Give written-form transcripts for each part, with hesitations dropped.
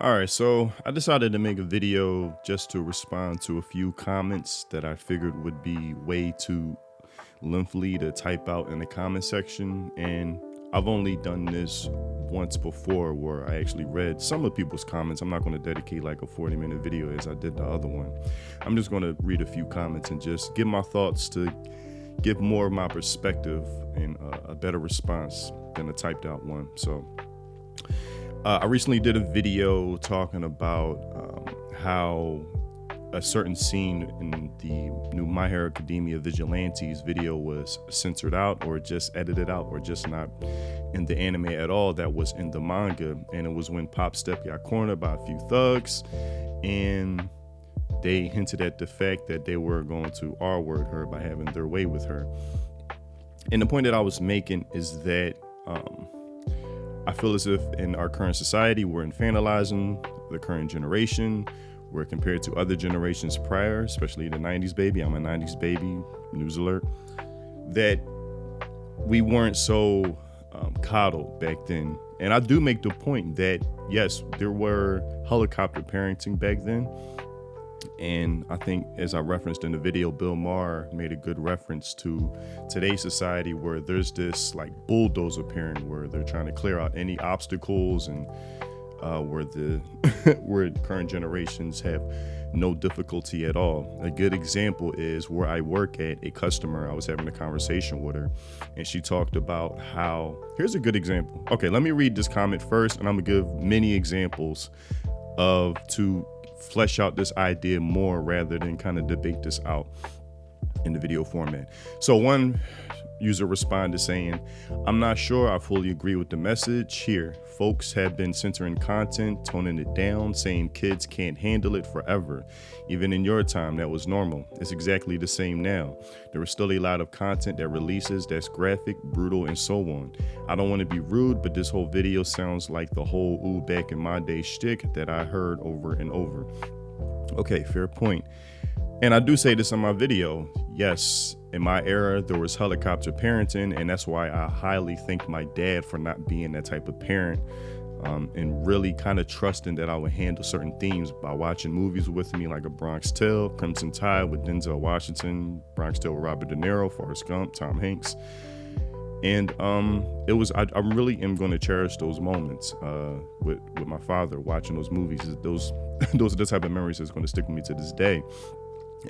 All right, so I decided to make a video just to respond to a few comments that I figured would be way too lengthy to type out in the comment section. And I've only done this once before where I actually read some of people's comments. I'm not going to dedicate like a 40-minute video as I did the other one. I'm just going to read a few comments and just give my thoughts to give more of my perspective and a better response than a typed out one. So I recently did a video talking about how a certain scene in the new My Hero Academia Vigilantes video was censored out or just edited out or just not in the anime at all that was in the manga. And it was when Pop Step got cornered by a few thugs and they hinted at the fact that they were going to R-word her by having their way with her. And the point that I was making is that I feel as if in our current society, we're infantilizing the current generation. We're compared to other generations prior, especially the 90s baby. I'm a 90s baby, news alert. That we weren't so coddled back then. And I do make the point that, yes, there were helicopter parenting back then. And I think, as I referenced in the video, Bill Maher made a good reference to today's society where there's this like bulldozer parent where they're trying to clear out any obstacles and where the where current generations have no difficulty at all. A good example is where I work at a customer. I was having a conversation with her and she talked about how, here's a good example. Okay, let me read this comment first and I'm gonna give many examples to flesh out this idea more rather than kind of debate this out in the video format. So one user responded saying, "I'm not sure I fully agree with the message here. Folks have been censoring content, toning it down, saying kids can't handle it forever. Even in your time, that was normal. It's exactly the same now. There is still a lot of content that releases that's graphic, brutal, and so on. I don't want to be rude, but this whole video sounds like the whole ooh back in my day shtick that I heard over and over." Okay, fair point. And I do say this in my video. Yes, in my era, there was helicopter parenting, and that's why I highly thank my dad for not being that type of parent and really kind of trusting that I would handle certain themes by watching movies with me like A Bronx Tale, Crimson Tide with Denzel Washington, Bronx Tale with Robert De Niro, Forrest Gump, Tom Hanks. And it was, I really am going to cherish those moments with my father watching those movies. Those are the type of memories that's going to stick with me to this day.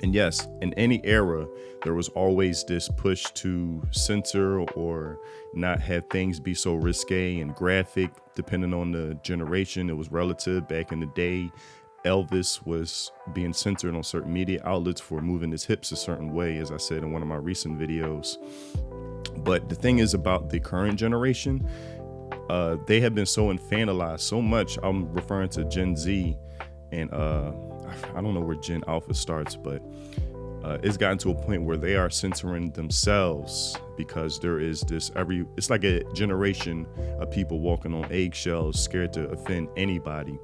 And yes, in any era, there was always this push to censor or not have things be so risque and graphic, depending on the generation. It was relative. Back in the day, Elvis was being censored on certain media outlets for moving his hips a certain way, as I said in one of my recent videos. But the thing is about the current generation, they have been so infantilized so much. I'm referring to Gen Z and I don't know where Gen Alpha starts, but it's gotten to a point where they are censoring themselves because there is this it's like a generation of people walking on eggshells, scared to offend anybody.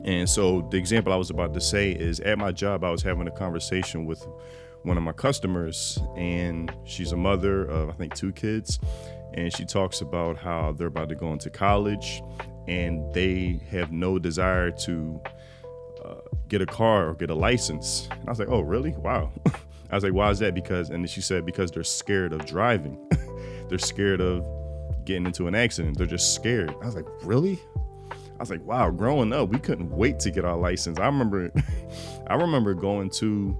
And so the example I was about to say is at my job, I was having a conversation with one of my customers, and she's a mother of, I think, 2 kids. And she talks about how they're about to go into college and they have no desire to get a car or get a license. And I was like, oh, really? Wow. I was like, why is that? And then she said, because they're scared of driving. They're scared of getting into an accident. They're just scared. I was like, really? I was like, wow, growing up, we couldn't wait to get our license. I remember going to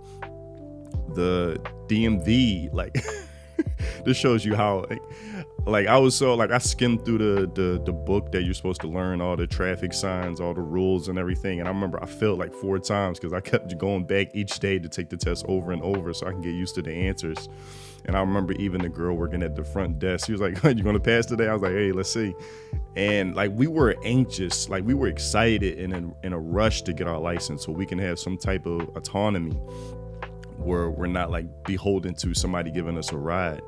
the DMV, like, this shows you how, like I was so, like, I skimmed through the book that you're supposed to learn all the traffic signs, all the rules and everything. And I remember I failed like 4 times because I kept going back each day to take the test over and over so I can get used to the answers. And I remember even the girl working at the front desk, she was like, you gonna pass today? I was like, hey, let's see. And like, we were anxious, like we were excited and in a rush to get our license so we can have some type of autonomy where we're not like beholden to somebody giving us a ride.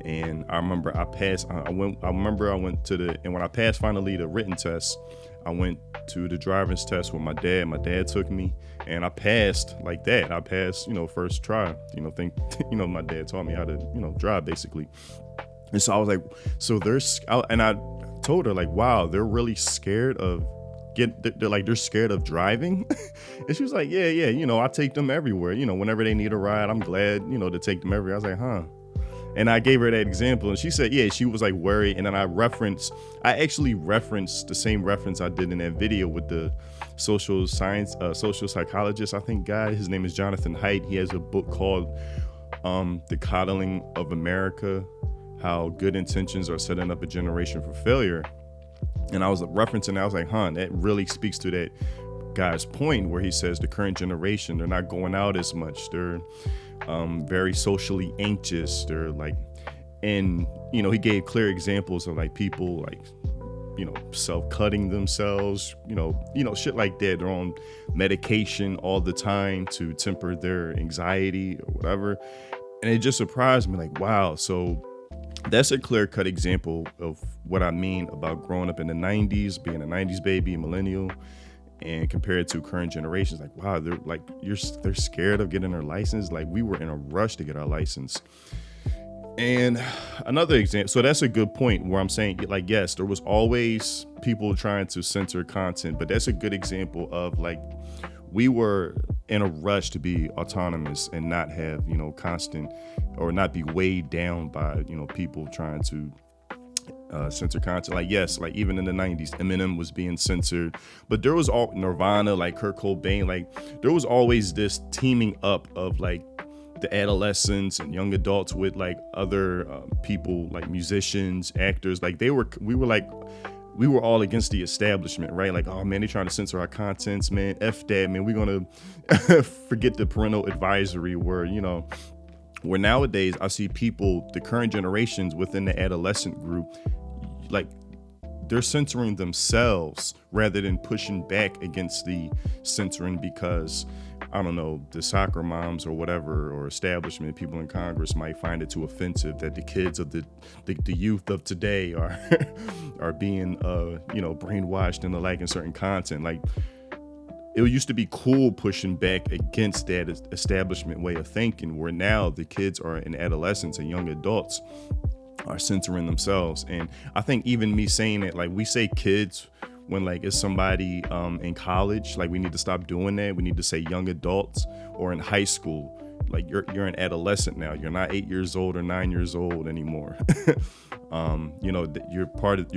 And I remember I went to and when I passed finally the written test, I went to the driver's test with my dad. My dad took me and I passed like that. I passed, first try, my dad taught me how to, drive basically. And so I was like, and I told her like, wow, they're really scared of they're scared of driving. And she was like, yeah, I take them everywhere. Whenever they need a ride, I'm glad, to take them everywhere. I was like, huh. And I gave her that example, and she said, yeah, she was like worried. And then I actually referenced the same reference I did in that video with the social psychologist, I think, guy. His name is Jonathan Haidt. He has a book called The Coddling of America, How Good Intentions Are Setting Up a Generation for Failure. And I was referencing, I was like, that really speaks to that guy's point where he says the current generation, they're not going out as much. They're very socially anxious. They're like, and he gave clear examples of like people like, self-cutting themselves, shit like that. They're on medication all the time to temper their anxiety or whatever. And it just surprised me, like, wow. So that's a clear-cut example of what I mean about growing up in the 90s, being a 90s baby, millennial, and compared to current generations. Like, wow, they're scared of getting their license. Like, we were in a rush to get our license. And another example, so that's a good point where I'm saying, like, yes, there was always people trying to censor content, but that's a good example of like, we were in a rush to be autonomous and not have, constant, or not be weighed down by, people trying to censor content. Like, yes, like even in the 90s, Eminem was being censored, but there was all Nirvana, like Kurt Cobain, like there was always this teaming up of like the adolescents and young adults with like other people, like musicians, actors. Like we were all against the establishment, right? Like, oh man, they trying to censor our contents, man. F that, man. We're gonna forget the parental advisory where nowadays I see people, the current generations within the adolescent group, like they're censoring themselves rather than pushing back against the censoring because, I don't know, the soccer moms or whatever, or establishment people in Congress might find it too offensive that the kids of the youth of today are are being brainwashed into liking certain content. Like, it used to be cool pushing back against that establishment way of thinking, where now the kids are in adolescence and young adults are censoring themselves. And I think even me saying it, like, we say kids when like it's somebody in college, like we need to stop doing that. We need to say young adults, or in high school, like you're an adolescent now. You're not 8 years old or 9 years old anymore. You're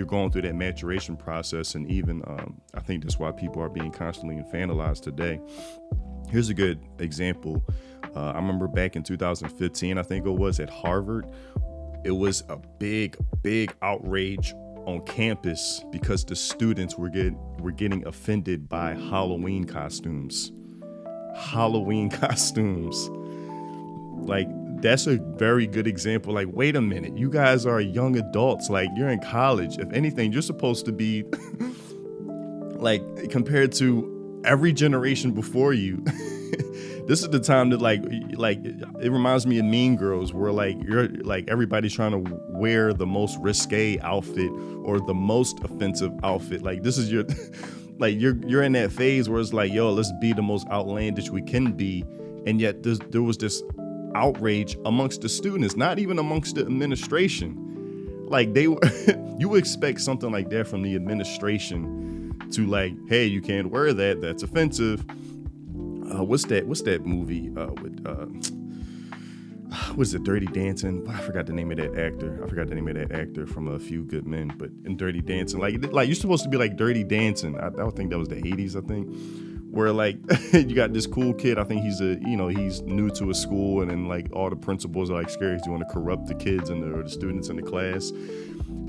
going through that maturation process. And even I think that's why people are being constantly infantilized today. Here's a good example. I remember back in 2015, I think it was, at Harvard, it was a big outrage on campus because the students were getting offended by Halloween costumes. Like, that's a very good example. Like, wait a minute, you guys are young adults. Like, you're in college. If anything, you're supposed to be like, compared to every generation before you, this is the time that like it reminds me of Mean Girls, where like you're like everybody's trying to wear the most risque outfit or the most offensive outfit. Like, this is your like you're in that phase where it's like, yo, let's be the most outlandish we can be. And yet there was this outrage amongst the students, not even amongst the administration. Like, they were you would expect something like that from the administration to like, hey, you can't wear that, that's offensive. What's that movie with what's it, Dirty Dancing? I forgot the name of that actor from A Few Good Men. But in Dirty Dancing, like you're supposed to be like Dirty Dancing. I would think that was the 80s, I think, where like you got this cool kid. I think he's new to a school, and then like all the principals are like scared he's going to corrupt the kids and the students in the class.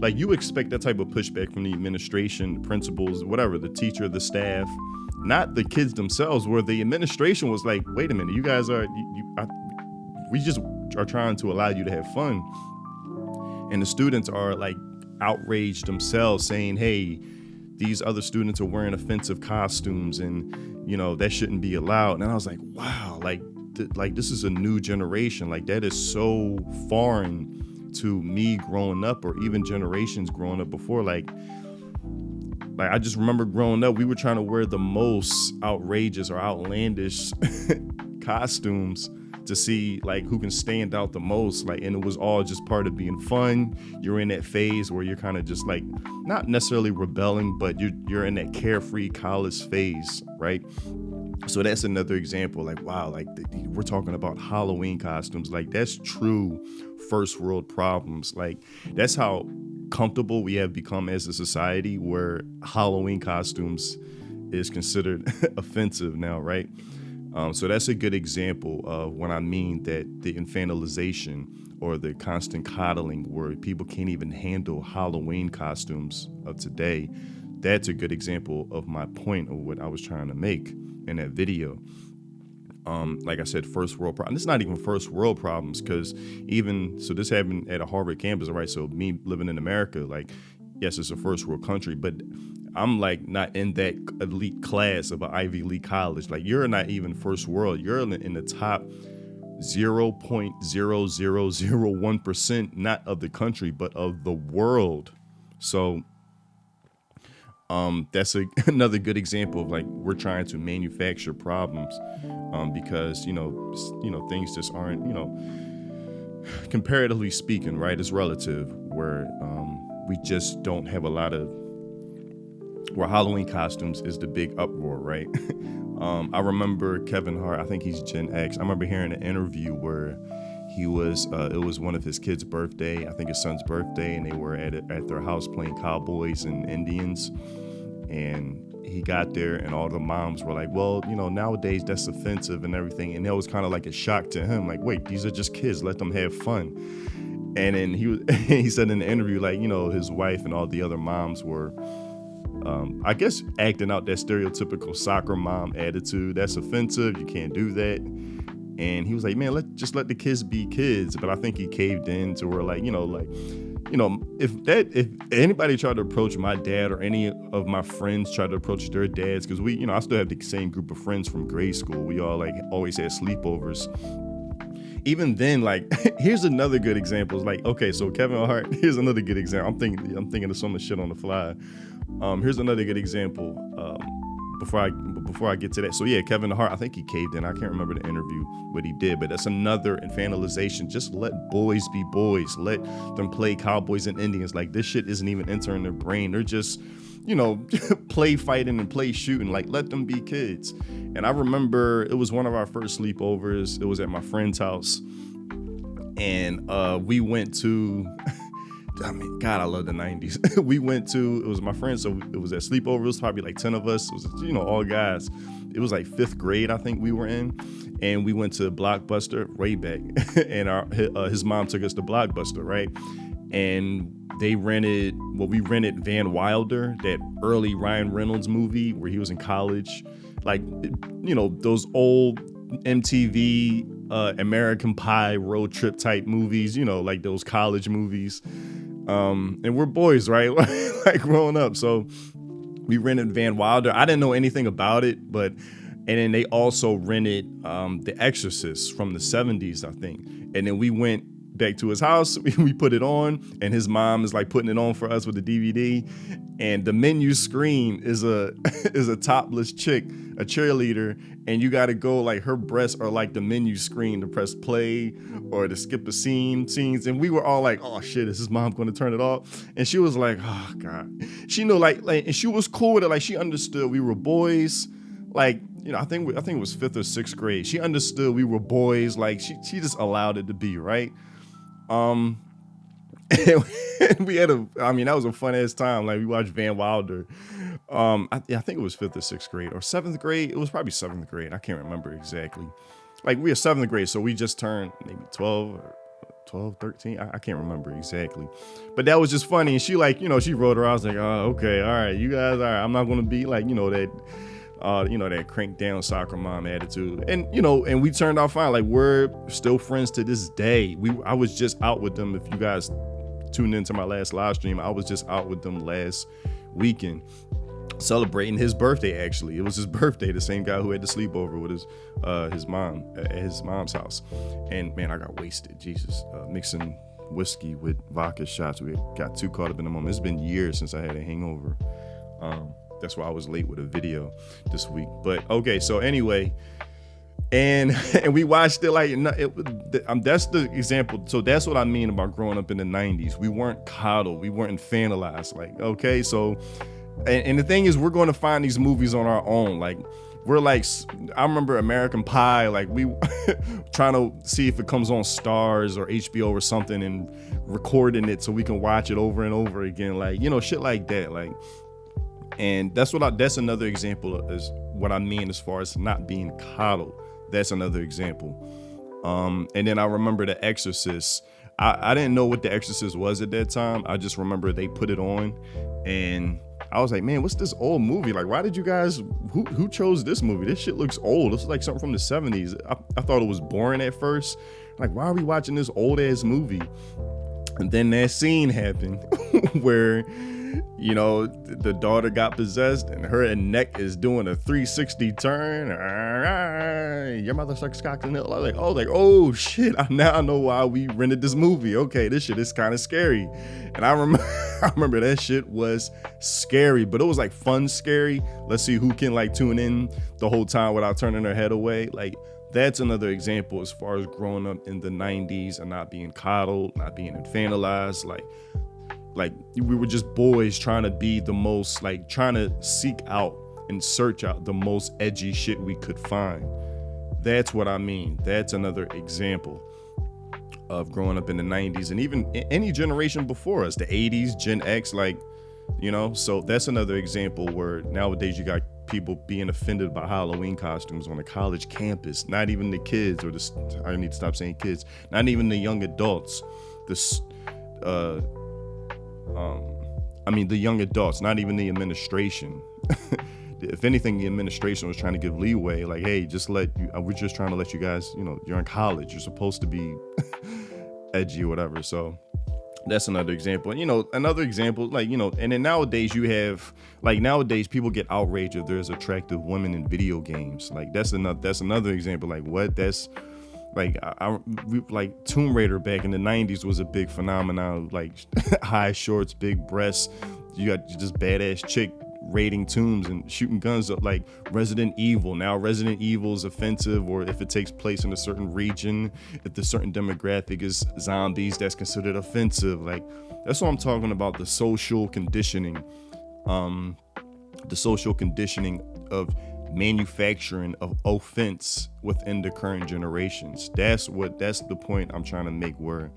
Like, you expect that type of pushback from the administration, the principals, whatever, the teacher, the staff. Not the kids themselves, where the administration was like, wait a minute, you guys we just are trying to allow you to have fun. And the students are like outraged themselves, saying, hey, these other students are wearing offensive costumes and, that shouldn't be allowed. And I was like, wow, like this is a new generation. Like, that is so foreign to me growing up, or even generations growing up before. Like, I just remember growing up, we were trying to wear the most outrageous or outlandish costumes. to see like who can stand out the most. Like, and it was all just part of being fun. You're in that phase where you're kind of just like not necessarily rebelling, but you're in that carefree college phase, right? So that's another example. Like, wow, like we're talking about Halloween costumes. Like, that's true first world problems. Like, that's how comfortable we have become as a society, where Halloween costumes is considered offensive now, right? So that's a good example of when I mean that the infantilization or the constant coddling, where people can't even handle Halloween costumes of today. That's a good example of my point of what I was trying to make in that video. Like I said, first world problem. It's not even first world problems, because this happened at a Harvard campus, right? So me living in America, like, yes, it's a first world country, but I'm like not in that elite class of an Ivy League college. Like, you're not even first world. You're in the top 0.0001%, not of the country, but of the world. So that's another good example of like we're trying to manufacture problems, because things just aren't, comparatively speaking, right? It's relative, where we just don't have a lot of, where Halloween costumes is the big uproar, right? I remember Kevin Hart, I think he's Gen X. I remember hearing an interview where he was, it was one of his kids' birthday, I think his son's birthday, and they were at their house playing cowboys and Indians. And he got there and all the moms were like, well, nowadays that's offensive and everything. And that was kind of like a shock to him. Like, wait, these are just kids, let them have fun. And then he said in the interview, like, his wife and all the other moms were, I guess, acting out that stereotypical soccer mom attitude. That's offensive. You can't do that. And he was like, man, just let the kids be kids. But I think he caved in to where, like, if anybody tried to approach my dad, or any of my friends tried to approach their dads, because I still have the same group of friends from grade school. We all like always had sleepovers. Even then, like, here's another good example. It's like, okay, so Kevin Hart, here's another good example. I'm thinking of so much shit on the fly. Here's another good example. Before I get to that. So yeah, Kevin Hart, I think he caved in. I can't remember the interview, what he did, but that's another infantilization. Just let boys be boys. Let them play cowboys and Indians. Like, this shit isn't even entering their brain. They're just, play fighting and play shooting. Like, let them be kids. And I remember it was one of our first sleepovers. It was at my friend's house. And we went to, God, I love the 90s. It was my friend, so it was at sleepover. It was probably like 10 of us. It was, all guys. It was like 5th grade, I think we were in. And we went to Blockbuster, way back. And his mom took us to Blockbuster, right? And we rented Van Wilder, that early Ryan Reynolds movie where he was in college. Like, those old MTV American Pie road trip type movies, like those college movies. And we're boys, right? Like, growing up. So we rented Van Wilder. I didn't know anything about it, and then they also rented The Exorcist from the 70s, I think. And then we went back to his house. We put it on, and his mom is like putting it on for us with the DVD. And the menu screen is a topless chick, a cheerleader, and you got to go, like, her breasts are like the menu screen to press play or to skip a scenes. And we were all like, oh shit, is his mom going to turn it off? And she was like, oh God. She knew, like, and she was cool with it. Like, she understood we were boys. Like, I think it was 5th or 6th grade. She understood we were boys. Like, she just allowed it to be, right? And we had that was a fun ass time. Like, we watched Van Wilder. I think it was 5th or 6th grade or 7th grade. It was probably 7th grade. I can't remember exactly. Like, we were 7th grade, so we just turned maybe 12, 13. I can't remember exactly. But that was just funny. And she, like, she wrote her. I was like, oh, okay, all right, you guys, all right. I'm not gonna be like, that crank down soccer mom attitude. And, and we turned out fine. Like, we're still friends to this day. I was just out with them. If you guys tuned into my last live stream, I was just out with them last weekend celebrating his birthday. Actually, it was his birthday, the same guy who had the sleepover with his mom at his mom's house. And man, I got wasted. Jesus, mixing whiskey with vodka shots. We got too caught up in the moment. It's been years since I had a hangover. That's why I was late with a video this week. But okay, so anyway, And and we watched it like that's the example. So that's what I mean about growing up in the 90s. We weren't coddled, we weren't infantilized. Like, okay, so and the thing is, we're going to find these movies on our own. Like, we're like, I remember American Pie, like we trying to see if it comes on Stars or HBO or something, and recording it so we can watch it over and over again, like, shit like that. Like, and that's another example is what I mean as far as not being coddled. That's another example. And then I remember The Exorcist. I didn't know what The Exorcist was at that time. I just remember they put it on, and I was like, man, what's this old movie? Like, why did you guys, who chose this movie? This shit looks old. This is like something from the 70s. I thought it was boring at first. Like, why are we watching this old ass movie? And then that scene happened where, the daughter got possessed and her neck is doing a 360 turn. Your mother sucks cock and I was like, oh shit, now I know why we rented this movie. Okay, this shit is kind of scary. And I remember that shit was scary, but it was like fun scary. Let's see who can like tune in the whole time without turning their head away. Like, that's another example as far as growing up in the 90s and not being coddled, not being infantilized. Like we were just boys trying to be the most, like trying to seek out and search out the most edgy shit we could find. That's what I mean. That's another example of growing up in the 90s and even any generation before us, the 80s, Gen X, so that's another example where nowadays you got people being offended by Halloween costumes on a college campus. Not even the kids, I need to stop saying kids, not even the young adults. The young adults, not even the administration. If anything, the administration was trying to give leeway, like, hey, we're just trying to let you guys, you're in college, you're supposed to be edgy or whatever. So that's another example. Another example, and then nowadays you have, nowadays people get outraged if there's attractive women in video games. Like, that's another example. Like, what? That's like Tomb Raider back in the 90s was a big phenomenon. Like, high shorts, big breasts. You got just badass chick raiding tombs and shooting guns up. Like Resident Evil. Now Resident Evil is offensive, or if it takes place in a certain region, if the certain demographic is zombies, that's considered offensive. Like, that's what I'm talking about. The social conditioning, of manufacturing of offense within the current generations. That's the point I'm trying to make, where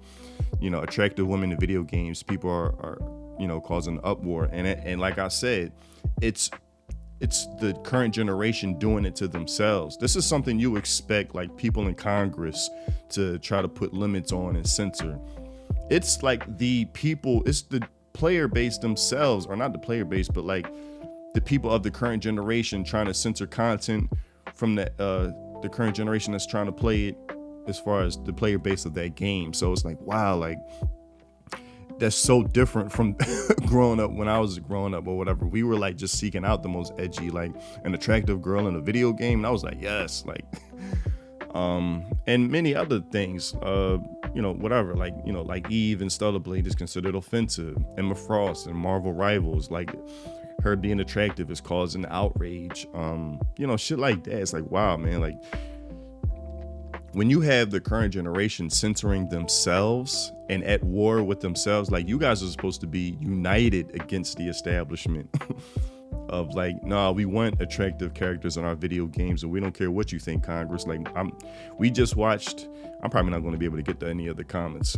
attractive women in video games, people are causing uproar, and like I said, it's the current generation doing it to themselves. This is something you expect like people in Congress to try to put limits on and censor. It's like it's the player base themselves, or not the player base, but like the people of the current generation trying to censor content from the current generation that's trying to play it, as far as the player base of that game. So it's like, wow, like that's so different from growing up when I was growing up or whatever. We were like just seeking out the most edgy, like an attractive girl in a video game, and I was like, yes, like and many other things, whatever, like Eve and Stellar Blade is considered offensive. Emma Frost and Marvel Rivals, like her being attractive is causing outrage. Shit like that. It's like, wow, man, like when you have the current generation censoring themselves and at war with themselves, like, you guys are supposed to be united against the establishment of like, nah, we want attractive characters in our video games and we don't care what you think, Congress. Like, I'm probably not going to be able to get to any of the comments.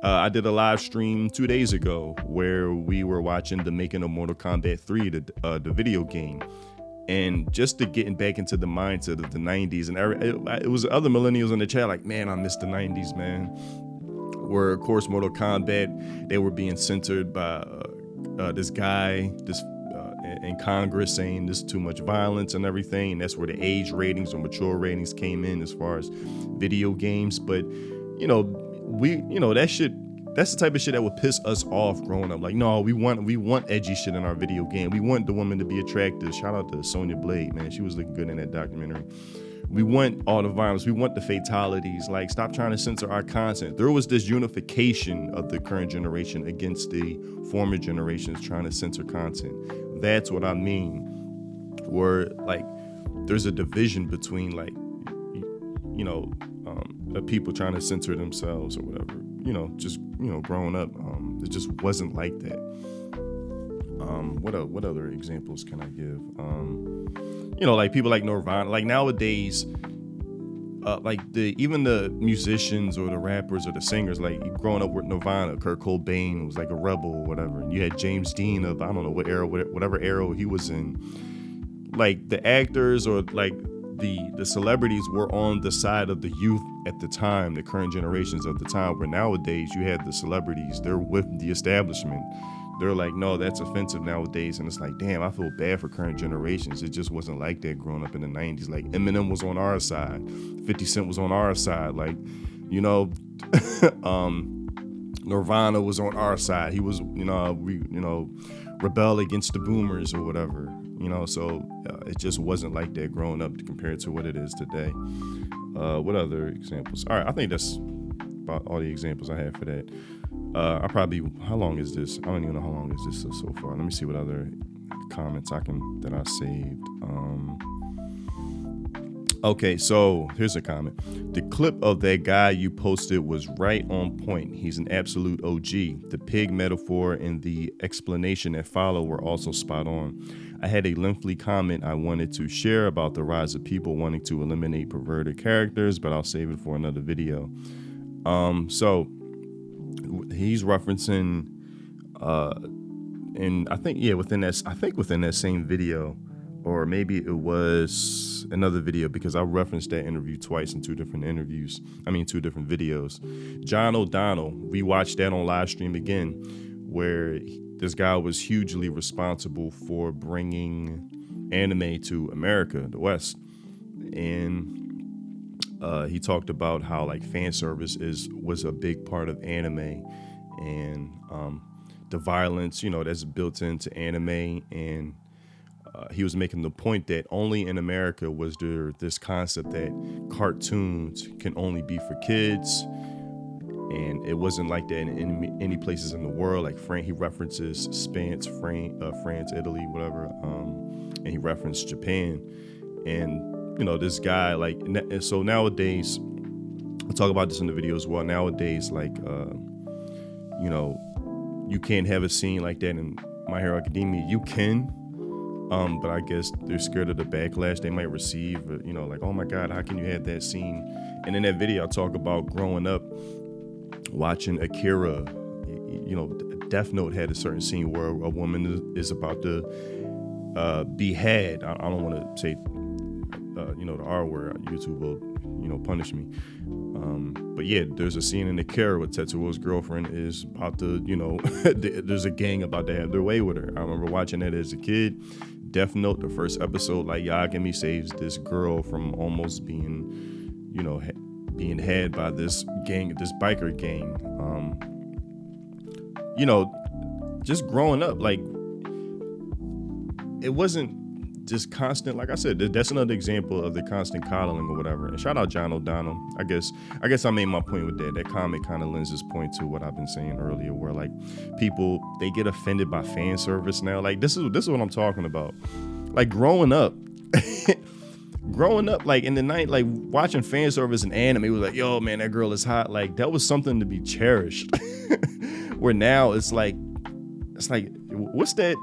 I did a live stream 2 days ago where we were watching the making of Mortal Kombat 3, the video game. And just to getting back into the mindset of the 90s, and it was other millennials in the chat like, man, I miss the 90s, man. Where, of course, Mortal Kombat, they were being censored by this guy, in Congress, saying this is too much violence and everything. And that's where the age ratings or mature ratings came in as far as video games. But, that shit, that's the type of shit that would piss us off growing up. Like, no, we want edgy shit in our video game. We want the woman to be attractive. Shout out to Sonya Blade, man. She was looking good in that documentary. We want all the violence. We want the fatalities. Like, stop trying to censor our content. There was this unification of the current generation against the former generations trying to censor content. That's what I mean. Where, like, there's a division between, like, people trying to censor themselves or whatever. Just growing up, it just wasn't like that. What other examples can I give? Like people like Nirvana. Like nowadays, like even the musicians or the rappers or the singers, like growing up with Nirvana, Kurt Cobain was like a rebel or whatever, and you had James Dean of I don't know what era, whatever era he was in. Like the actors or like the celebrities were on the side of the youth at the time, the current generations of the time. Where nowadays you have the celebrities, they're with the establishment. They're like, no, that's offensive nowadays. And it's like, damn, I feel bad for current generations. It just wasn't like that growing up in the 90s. Like Eminem was on our side. 50 Cent was on our side. Like, Nirvana was on our side. He was, rebel against the boomers or whatever. So it just wasn't like that growing up compared to what it is today. What other examples? All right, I think that's about all the examples I have for that. How long is this? I don't even know how long is this so far. Let me see what other comments that I saved. Okay, so here's a comment. The clip of that guy you posted was right on point. He's an absolute OG. The pig metaphor and the explanation that followed were also spot on. I had a lengthy comment I wanted to share about the rise of people wanting to eliminate perverted characters, but I'll save it for another video. So he's referencing, and I think within that same video, or maybe it was another video, because I referenced that interview twice in two different videos. John O'Donnell, we watched that on live stream again, where this guy was hugely responsible for bringing anime to America, the West, and he talked about how like fan service was a big part of anime, and the violence that's built into anime, and he was making the point that only in America was there this concept that cartoons can only be for kids, and it wasn't like that in any places in the world. Like he references Spain, France, Italy, whatever, and he referenced Japan, and this guy, like, so nowadays, I'll talk about this in the video as well. Nowadays, like, you can't have a scene like that in My Hero Academia. You can, but I guess they're scared of the backlash they might receive. Like, oh my God, how can you have that scene? And in that video, I talk about growing up watching Akira. Death Note had a certain scene where a woman is about to be had. I don't want to say the R word. YouTube will punish me. But yeah, there's a scene in Akira where Tetsuo's girlfriend is about to, there's a gang about to have their way with her. I remember watching that as a kid. Death Note, the first episode, like Yagami saves this girl from almost being had by this gang, this biker gang. Just growing up, like, it wasn't just constant. Like I said, that's another example of the constant coddling or whatever. And shout out John O'Donnell. I guess I made my point with that. That comment kind of lends this point to what I've been saying earlier, where like people, they get offended by fan service now. Like this is what I'm talking about. Like growing up, like in the night, like watching fan service in anime was like, yo man, that girl is hot. Like that was something to be cherished. Where now it's like, what's that?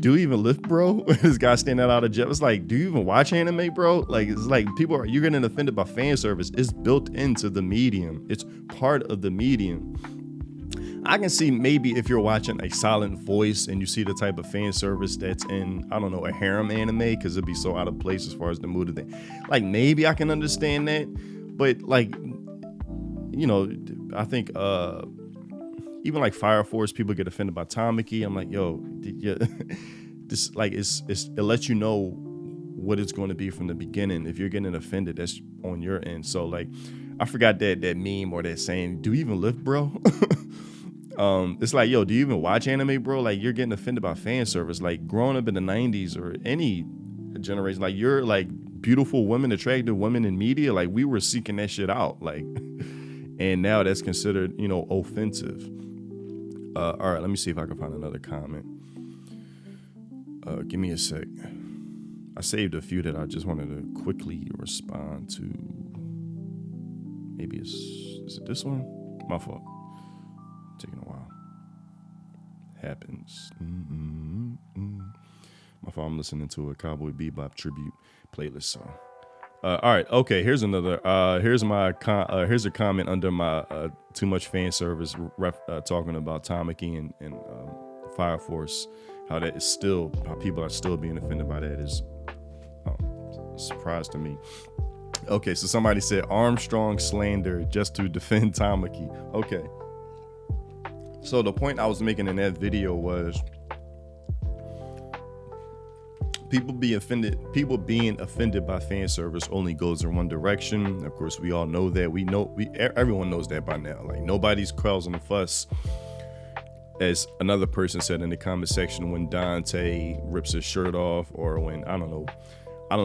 Do you even lift, bro? This guy standing out of jail. It's like, do you even watch anime, bro? Like, it's like you're getting offended by fan service. It's built into the medium. It's part of the medium. I can see maybe if you're watching a Silent Voice and you see the type of fan service that's in, I don't know, a harem anime, because it'd be so out of place as far as the mood of it. Like, maybe I can understand that. But like, I think even like Fire Force, people get offended by Tamaki. I'm like, yo, this like it lets you know what it's going to be from the beginning. If you're getting offended, that's on your end. So like, I forgot that meme or that saying, do you even lift, bro? It's like, yo, do you even watch anime, bro? Like, you're getting offended by fan service. Like, growing up in the 90s or any generation, like, you're like beautiful women, attractive women in media. Like, we were seeking that shit out. Like, and now that's considered, offensive. All right, let me see if I can find another comment. Give me a sec. I saved a few that I just wanted to quickly respond to. Maybe is it this one? My fault. Taking a while. Happens. My fault. I'm listening to a Cowboy Bebop tribute playlist song. All right. Okay. Here's another. Here's a comment under my too much fan service talking about Tamaki and Fire Force. How that is still, how people are still being offended by that is a surprise to me. Okay, so somebody said Armstrong slander just to defend Tamaki. Okay. So the point I was making in that video was people being offended by fan service only goes in one direction. Of course, we all know that. Everyone knows that by now. Like, nobody's causing a fuss, as another person said in the comment section, when Dante rips his shirt off, or when I don't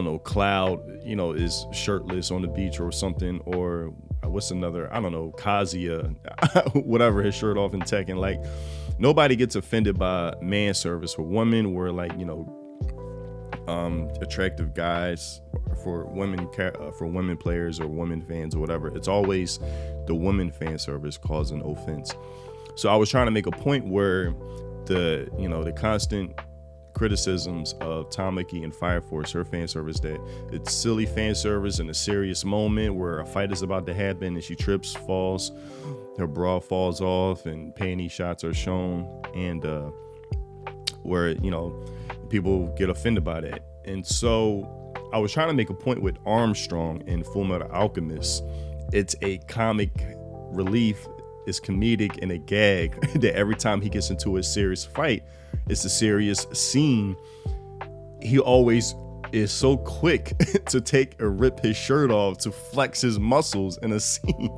know, Cloud, is shirtless on the beach or something, or what's another, I don't know, Kazuya, whatever, his shirt off in Tekken. Like, nobody gets offended by man service for women, where attractive guys, for women players or women fans or whatever. It's always the women fan service causing offense. So I was trying to make a point where the constant criticisms of Tamaki and Fire Force, her fan service, that it's silly fan service in a serious moment where a fight is about to happen and she trips, falls, her bra falls off and panty shots are shown, and where people get offended by that. And so I was trying to make a point with Armstrong in Fullmetal Alchemist. It's a comic relief, it's comedic and a gag that every time he gets into a serious fight, it's a serious scene, he always is so quick to take or rip his shirt off to flex his muscles in a scene.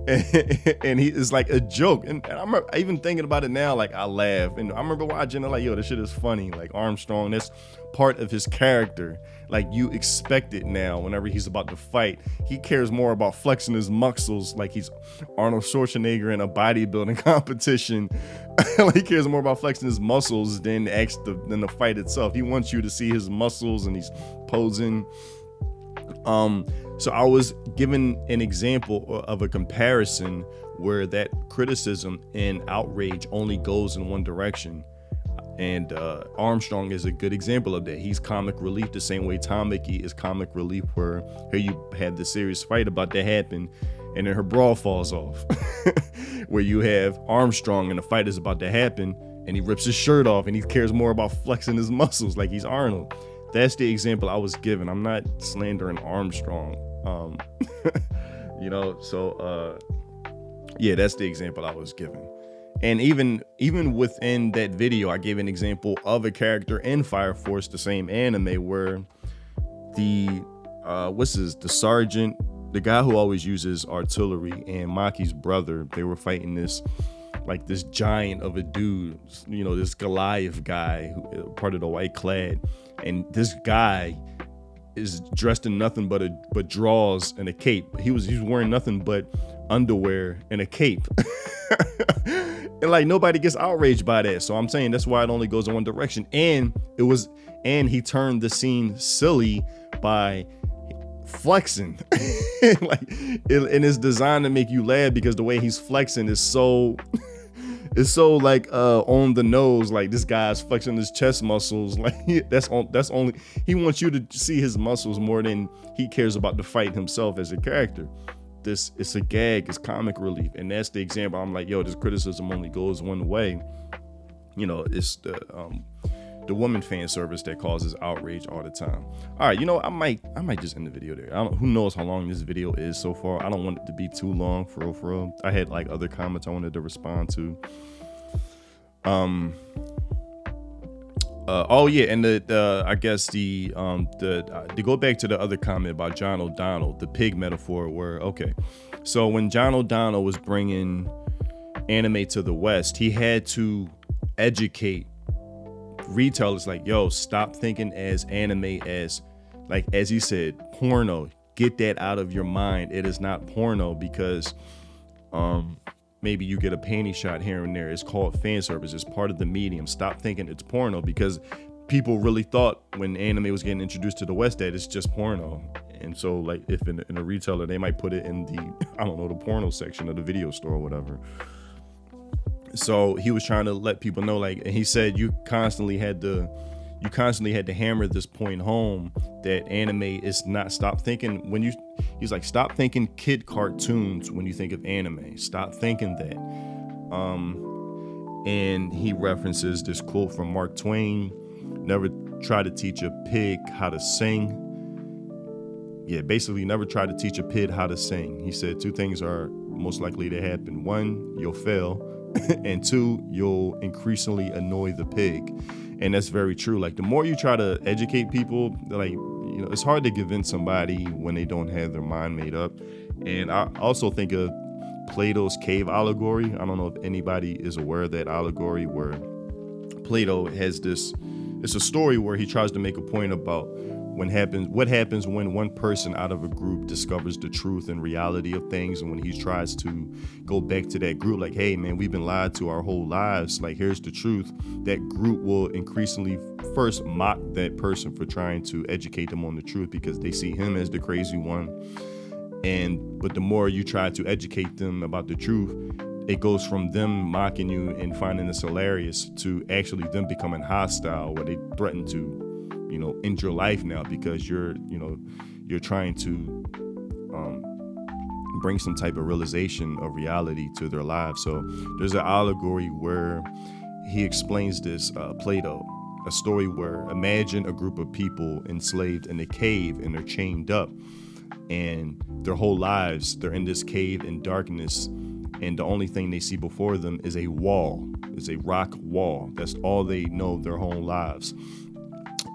and he is like a joke. And I remember even thinking about it now, like, I laugh. And I remember watching it like, yo, this shit is funny. Like, Armstrong, that's part of his character. Like, you expect it now. Whenever he's about to fight, he cares more about flexing his muscles, like he's Arnold Schwarzenegger in a bodybuilding competition. Like, he cares more about flexing his muscles than the fight itself. He wants you to see his muscles, and he's posing. So I was given an example of a comparison where that criticism and outrage only goes in one direction. And Armstrong is a good example of that. He's comic relief the same way Tamaki is comic relief, where here you had the serious fight about to happen and then her bra falls off. Where you have Armstrong and the fight is about to happen and he rips his shirt off and he cares more about flexing his muscles like he's Arnold. That's the example I was given. I'm not slandering Armstrong. Yeah, that's the example I was given. And even within that video, I gave an example of a character in Fire Force, the same anime, where the sergeant, the guy who always uses artillery, and Maki's brother, they were fighting this giant of a dude, this Goliath guy, who part of the White Clad. And this guy is dressed in nothing but drawers and a cape. He's wearing nothing but underwear and a cape. And like, nobody gets outraged by that. So I'm saying that's why it only goes in one direction. And he turned the scene silly by flexing. And it's designed to make you laugh because the way he's flexing is so on the nose. Like, this guy's flexing his chest muscles. Like, that's only, he wants you to see his muscles more than he cares about the fight himself as a character. It's a gag, it's comic relief. And that's the example. I'm like, yo, this criticism only goes one way. It's the woman fan service that causes outrage all the time. All right, I might just end the video there. Who knows how long this video is so far. I don't want it to be too long, for real. I had other comments I wanted to respond to. And I guess to go back to the other comment about John O'Donnell, the pig metaphor, so when John O'Donnell was bringing anime to the West, he had to educate retailers, like, yo, stop thinking as anime as he said, porno. Get that out of your mind. It is not porno because maybe you get a panty shot here and there. It's called fan service. It's part of the medium. Stop thinking it's porno, because people really thought when anime was getting introduced to the West that it's just porno. And so like if in a retailer, they might put it in the, I don't know, the porno section of the video store or whatever. So he was trying to let people know, like, and he said you constantly had to hammer this point home that anime is not, stop thinking he's like, stop thinking kid cartoons when you think of anime. Stop thinking that. And he references this quote from Mark Twain: never try to teach a pig how to sing. Yeah, basically never try to teach a pig how to sing. He said 2 things are most likely to happen. 1, you'll fail. And 2, you'll increasingly annoy the pig. And that's very true. Like, the more you try to educate people, like, you know, it's hard to convince somebody when they don't have their mind made up. And I also think of Plato's cave allegory. I don't know if anybody is aware of that allegory, where Plato has this, it's a story where he tries to make a point about what happens when one person out of a group discovers the truth and reality of things. And when he tries to go back to that group, like, hey man, we've been lied to our whole lives, like, here's the truth, that group will increasingly first mock that person for trying to educate them on the truth, because they see him as the crazy one. But the more you try to educate them about the truth, it goes from them mocking you and finding this hilarious to actually them becoming hostile, where they threaten to, you know, end your life now because you're trying to bring some type of realization of reality to their lives. So there's an allegory where he explains this, Plato, a story where, imagine a group of people enslaved in a cave and they're chained up, and their whole lives they're in this cave in darkness, and the only thing they see before them is a wall, is a rock wall. That's all they know their whole lives.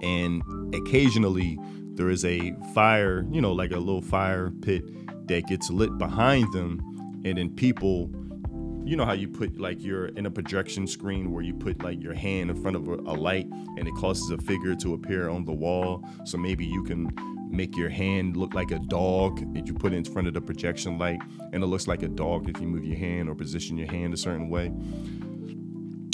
And occasionally there is a fire, you know, like a little fire pit that gets lit behind them. And then people, you know how you put, like, you're in a projection screen where you put like your hand in front of a light and it causes a figure to appear on the wall. So maybe you can make your hand look like a dog and you put it in front of the projection light, and it looks like a dog if you move your hand or position your hand a certain way.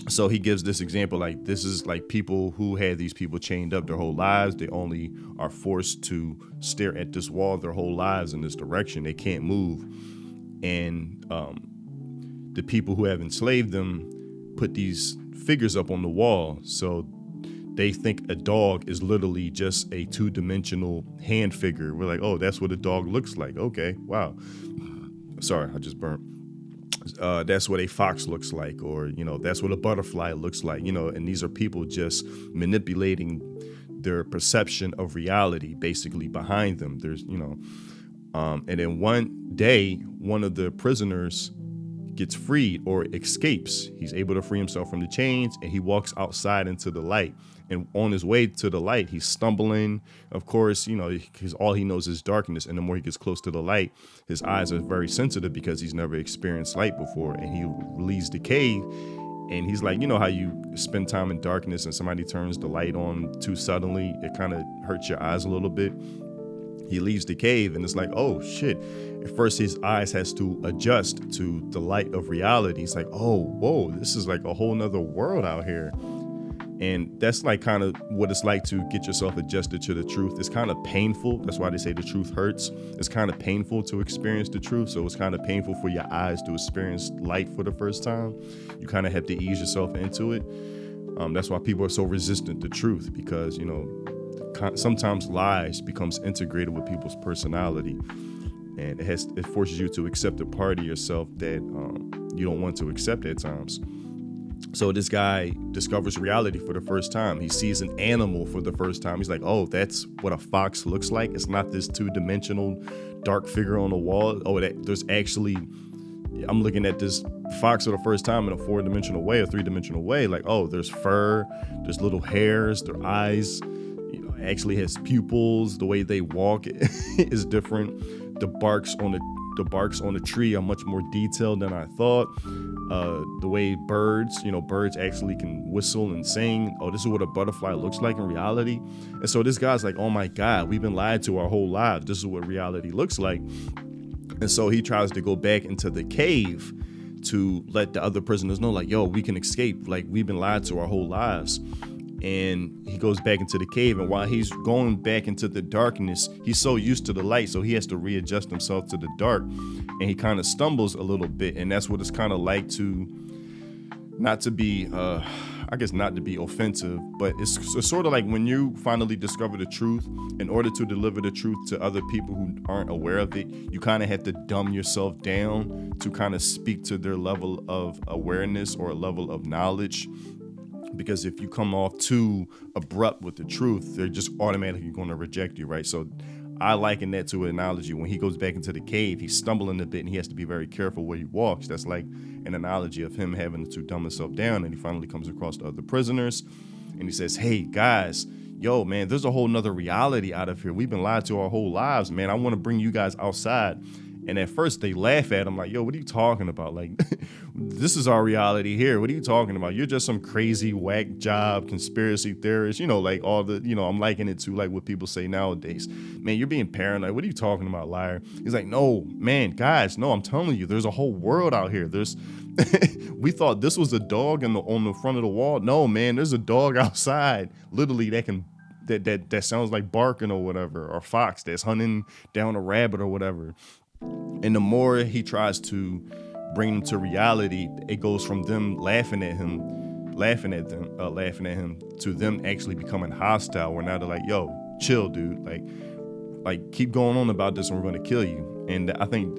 So he gives this example, like, this is like people who had these people chained up their whole lives. They only are forced to stare at this wall their whole lives in this direction. They can't move. And the people who have enslaved them put these figures up on the wall. So they think a dog is literally just a 2-dimensional hand figure. We're like, oh, that's what a dog looks like. Okay, wow. Sorry, I just burnt. That's what a fox looks like, or, you know, that's what a butterfly looks like, you know. And these are people just manipulating their perception of reality basically behind them. There's, you know, and then one day one of the prisoners gets freed or escapes. He's able to free himself from the chains, and he walks outside into the light. And on his way to the light, he's stumbling. Of course, you know, because all he knows is darkness. And the more he gets close to the light, his eyes are very sensitive because he's never experienced light before. And he leaves the cave, and he's like, you know how you spend time in darkness and somebody turns the light on too suddenly, it kind of hurts your eyes a little bit. He leaves the cave, and it's like, oh shit. At first his eyes has to adjust to the light of reality. He's like, oh, whoa, this is like a whole nother world out here. And that's like kind of what it's like to get yourself adjusted to the truth. It's kind of painful. That's why they say the truth hurts. It's kind of painful to experience the truth. So it's kind of painful for your eyes to experience light for the first time. You kind of have to ease yourself into it. That's why people are so resistant to truth, because, you know, sometimes lies becomes integrated with people's personality, and it forces you to accept a part of yourself that you don't want to accept at times. So this guy discovers reality for the first time. He sees an animal for the first time. He's like, oh, that's what a fox looks like. It's not this 2-dimensional dark figure on the wall. Oh, there's actually, I'm looking at this fox for the first time in a 4-dimensional way, a 3-dimensional way. Like, oh, there's fur, there's little hairs, their eyes, you know, actually has pupils. The way they walk is different. The barks on the tree are much more detailed than I thought. The way birds actually can whistle and sing. Oh, this is what a butterfly looks like in reality. And so this guy's like, oh my God, we've been lied to our whole lives. This is what reality looks like. And so he tries to go back into the cave to let the other prisoners know, like, yo, we can escape. Like, we've been lied to our whole lives. and he goes back into the cave, and while he's going back into the darkness, he's so used to the light, so he has to readjust himself to the dark, and he kind of stumbles a little bit. And that's what it's kind of like to not to be not to be offensive, but it's sort of like when you finally discover the truth. In order to deliver the truth to other people who aren't aware of it, you kind of have to dumb yourself down to kind of speak to their level of awareness or a level of knowledge. Because if you come off too abrupt with the truth, they're just automatically going to reject you, right? So I liken that to an analogy. When he goes back into the cave, he's stumbling a bit and he has to be very careful where he walks. That's like an analogy of him having to dumb himself down. And he finally comes across the other prisoners and he says, hey guys, yo man, there's a whole nother reality out of here. We've been lied to our whole lives, man. I want to bring you guys outside. And at first they laugh at him like, yo, what are you talking about? Like, this is our reality here. What are you talking about? You're just some crazy whack job conspiracy theorist, like all the, I'm liking it to like what people say nowadays. Man, you're being paranoid. What are you talking about, liar? He's like, no, man, guys, no, I'm telling you, there's a whole world out here. There's, we thought this was a dog on the front of the wall. No, man, there's a dog outside, literally that sounds like barking or whatever, or fox that's hunting down a rabbit or whatever. And the more he tries to bring them to reality, it goes from them laughing at him to them actually becoming hostile. Where now they're like, yo, chill, dude. Like keep going on about this and we're going to kill you. And I think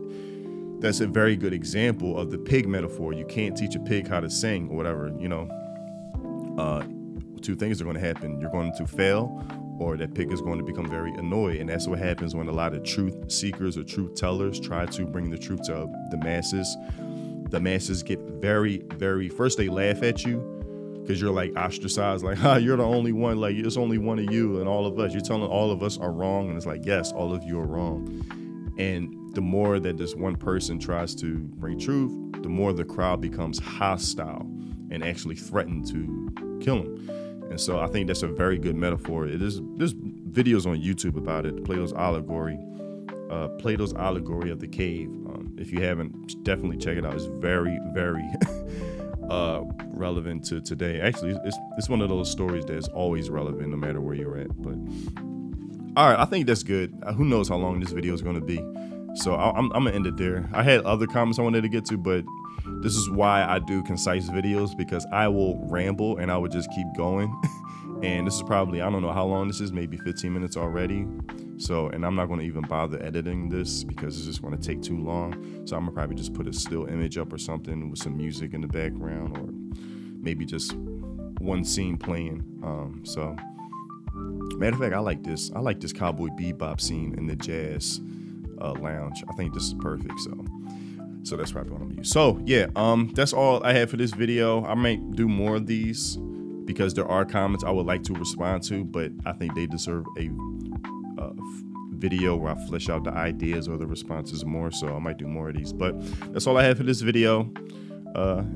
that's a very good example of the pig metaphor. You can't teach a pig how to sing or whatever, two things are going to happen. You're going to fail, or that pig is going to become very annoyed. And that's what happens when a lot of truth seekers or truth tellers try to bring the truth to the masses. The masses get very, very, first they laugh at you because you're like ostracized, like, you're the only one, like it's only one of you and all of us. You're telling all of us are wrong. And it's like, yes, all of you are wrong. And the more that this one person tries to bring truth, the more the crowd becomes hostile and actually threaten to kill him. And so I think that's a very good metaphor. There's videos on YouTube about it. Plato's allegory of the cave. If you haven't, definitely check it out. It's very, very relevant to today. Actually, it's one of those stories that's always relevant no matter where you're at. But all right, I think that's good. Who knows how long this video is going to be? So I'm gonna end it there. I had other comments I wanted to get to, but this is why I do concise videos, because I will ramble and I would just keep going. And this is probably, I don't know how long this is, maybe 15 minutes already. So, and I'm not going to even bother editing this because it's just going to take too long. So I'm gonna probably just put a still image up or something with some music in the background, or maybe just one scene playing. So matter of fact, I like this Cowboy Bebop scene in the jazz lounge. I think this is perfect. So that's probably what I'm gonna use. So yeah, that's all I have for this video. I might do more of these because there are comments I would like to respond to, but I think they deserve a video where I flesh out the ideas or the responses more. So I might do more of these, but that's all I have for this video.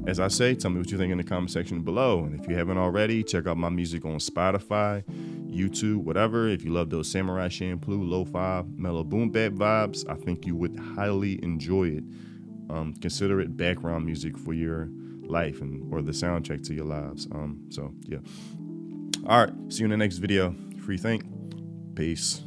As I say, tell me what you think in the comment section below. And if you haven't already, check out my music on Spotify, YouTube, whatever. If you love those Samurai Champloo, lo-fi, mellow boom bap vibes, I think you would highly enjoy it. Consider it background music for your life or the soundtrack to your lives. So yeah. All right, see you in the next video. Free think. Peace.